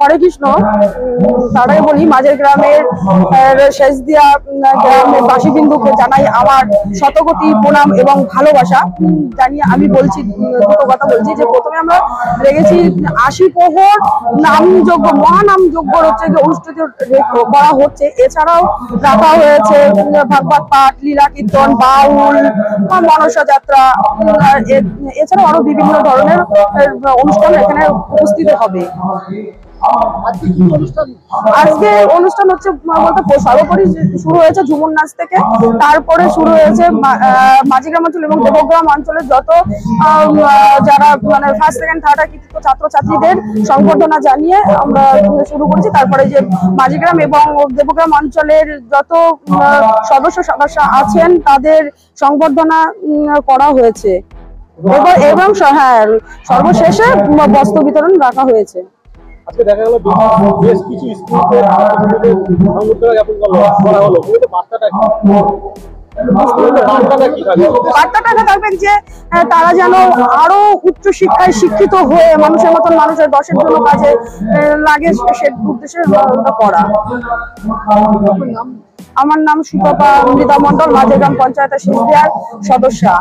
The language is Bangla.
হরে কৃষ্ণ। তার আগে বলি মাঝের গ্রামের শেষদিয়া গ্রামের বাসীবৃন্দকে জানাই আমার শতকোটি প্রণাম এবং ভালোবাসা জানিয়ে আমি বলছি, দুটো কথা বলছি যে প্রথমে আমরা রেখেছি আশি প্রহর নামযজ্ঞ, মহানাম যজ্ঞ হচ্ছে অনুষ্ঠিত করা হচ্ছে। এছাড়াও রাখা হয়েছে ভাগবত পাঠ, লীলা কীর্তন, বাউল, মনসা যাত্রা, এছাড়াও আরো বিভিন্ন ধরনের অনুষ্ঠান এখানে উপস্থিত হবে। আজকে অনুষ্ঠান হচ্ছে বলতে সর্বোপরি শুরু হয়েছে ঝুমুর নাচ থেকে, তারপরে শুরু হয়েছে মাঝিগ্রাম অঞ্চল এবং দেবগ্রাম অঞ্চলের যত যারা মানে ফার্স্ট সেকেন্ড থার্ড কৃতিত্ব ছাত্রছাত্রীদের সংবর্ধনা জানিয়ে আমরা শুরু করেছি। তারপরে যে মাঝিগ্রাম এবং দেবগ্রাম অঞ্চলের যত সদস্য আছেন তাদের সংবর্ধনা করা হয়েছে এবং হ্যাঁ সর্বশেষে বস্ত্র বিতরণ রাখা হয়েছে। আজকে দেখা গেল বেশ কিছু স্কুলকে সংবর্ধনা জ্ঞাপন করা হলো, বার্তাটা থাকবে যে তারা যেন আরো উচ্চ শিক্ষায় শিক্ষিত হয়ে মানুষের মতন মানুষের দশের জন্য কাজে লাগে সে উদ্দেশ্যে করা। আমার নাম সুতপা মৃদা মন্ডল, মাঝেগ্রাম পঞ্চায়েতের শেষদিয়ার সদস্যা।